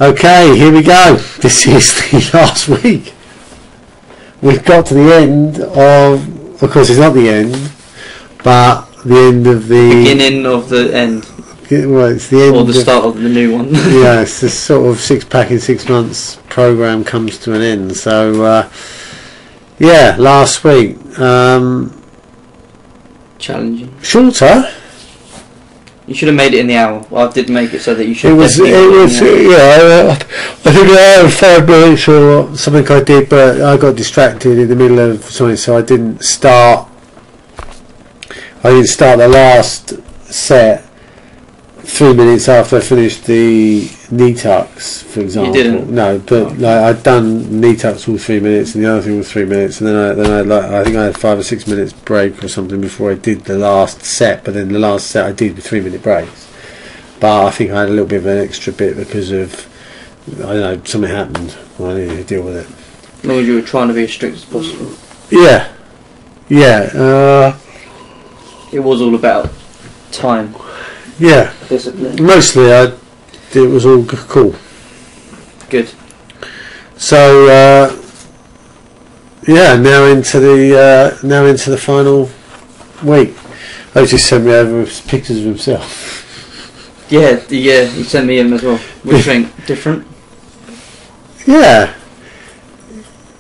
Okay, here we go. This is the last week. We've got to the end of course it's not the end, but the end of the... Beginning of the end. Well, it's the end or the start of the new one. Yeah, it's this sort of 6-pack in 6 months programme comes to an end. So, yeah, last week. Challenging. Shorter. You should have made it in the hour. Well, I did make it so that you should. It was, yeah. I think I had 5 minutes or something I did, but I got distracted in the middle of something, so I didn't start. The last set 3 minutes after I finished the knee tucks, for example. You didn't? No, but like, I'd done knee tucks all 3 minutes, and the other thing was 3 minutes, and then I think I had 5 or 6 minutes break or something before I did the last set. But then the last set I did with 3 minute breaks. But I think I had a little bit of an extra bit because of, I don't know, something happened. I needed to deal with it. As long as you were trying to be as strict as possible. Yeah, yeah. It was all about time. Yeah. Discipline. Mostly, it was all cool. Good. So, yeah, now into the final week. I just sent me over pictures of himself. Yeah, he sent me him as well. What do you think? Different? Yeah.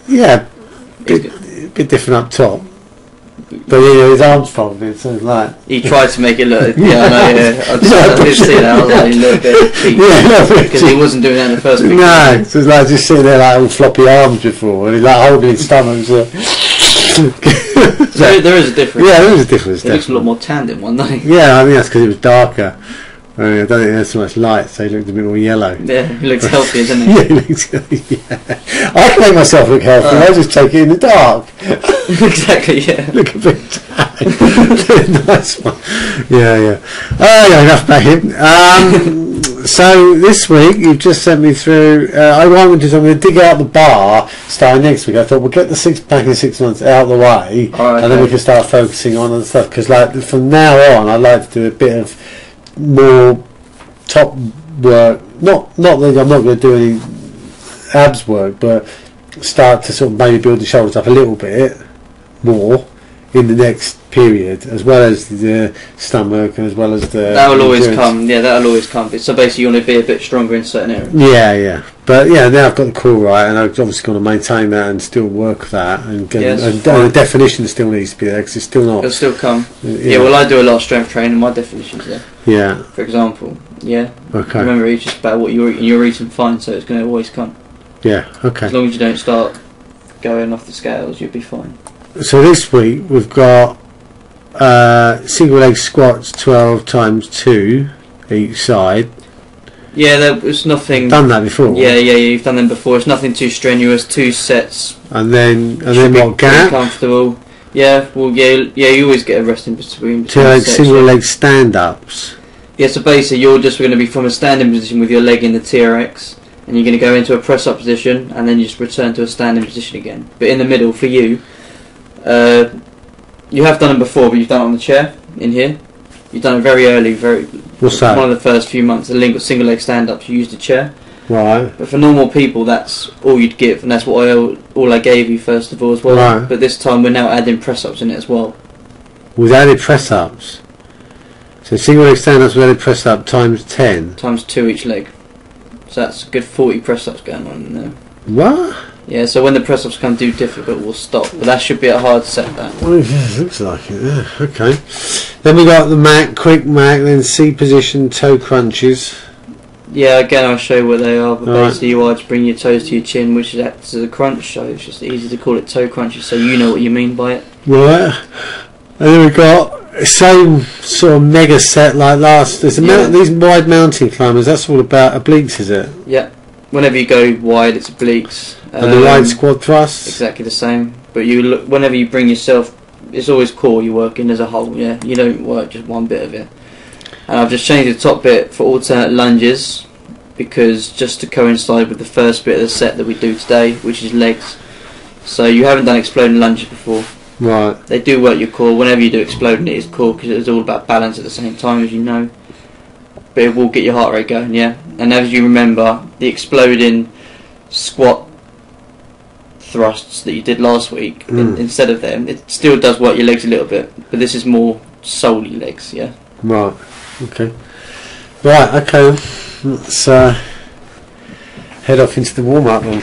Yeah. Bit different up top. But his arms folded, so it's like... He tried to make it look... Yeah, I know, yeah. I did see that. I was like, a little bit cheap. Yeah, because he wasn't doing that in the first picture. No, so it's like just sitting there like all floppy arms before, and he's like holding his stomach. So. There is a difference. Yeah, there is a difference. It looks a lot more tanned in one, doesn't it? Yeah, I think that's because it was darker. I don't think there's so much light, so he looked a bit more yellow. Yeah, he looks healthier, doesn't he? Yeah, he looks yeah. I can make myself look healthy. I just take it in the dark. Exactly, yeah. Look a bit tan. Nice one. Yeah. Yeah, enough about him. So this week you've just sent me through. I'm going to dig out the bar starting next week. I thought we'll get the 6-pack in 6 months out of the way, and then we can start focusing on other stuff. Because like from now on, I'd like to do a bit of more top work. Not that I'm not going to do any abs work, but start to sort of maybe build the shoulders up a little bit more in the next period, as well as the stomach and as well as the... That will always come, yeah, that'll always come. So basically you want to be a bit stronger in certain areas. Yeah. But yeah, now I've got the core right, and I've obviously got to maintain that and still work that, and the definition still needs to be there, because it's still not... It'll still come. Yeah, well, I do a lot of strength training, my definition's there. Yeah. For example, yeah. Okay. Remember, it's just about what you're eating fine, so it's going to always come. Yeah, okay. As long as you don't start going off the scales, you'll be fine. So this week we've got single leg squats 12 times 2 each side. Yeah, there was nothing. Done that before. Yeah, you've done them before. It's nothing too strenuous. 2 sets. And then what gap? Comfortable. Yeah, well, you always get a rest in between. 2 single leg stand ups. Yeah, so basically you're just going to be from a standing position with your leg in the TRX, and you're going to go into a press up position, and then you just return to a standing position again. But in the middle, for you, you have done them before, but you've done it on the chair in here. You've done it very early, What's that? One of the first few months, the single leg stand ups. You used a chair. Right. But for normal people, that's all you'd give, and that's what all I gave you first of all as well. Right. But this time we're now adding press ups in it as well. With added press ups. So single leg stand ups with added press up times 10. Times 2 each leg. So that's a good 40 press ups going on in there. What? Yeah, so when the press ups come too difficult, we'll stop. But that should be a hard set, that. Well, yeah, it looks like it, yeah. Okay. Then we got the Mac, quick Mac, then C position toe crunches. Yeah, again, I'll show you what they are. But basically, you are to bring your toes to your chin, which acts as a crunch. So it's just easy to call it toe crunches, so you know what you mean by it. Right. And then we got same sort of mega set like last. There's these wide mountain climbers. That's all about obliques, is it? Yeah. Whenever you go wide, it's obliques. And the wide squad thrusts? Exactly the same. But you look, whenever you bring yourself, it's always core you're working as a whole, yeah. You don't work just one bit of it. And I've just changed the top bit for alternate lunges, because just to coincide with the first bit of the set that we do today, which is legs. So you haven't done exploding lunges before. Right. They do work your core. Whenever you do exploding, it is core, because it's all about balance at the same time, as you know. But it will get your heart rate going, yeah. and as you remember, the exploding squat thrusts that you did last week, instead of them, it still does work your legs a little bit, but this is more solely legs, yeah. Right. Okay. Right. Okay. Let's head off into the warm up then.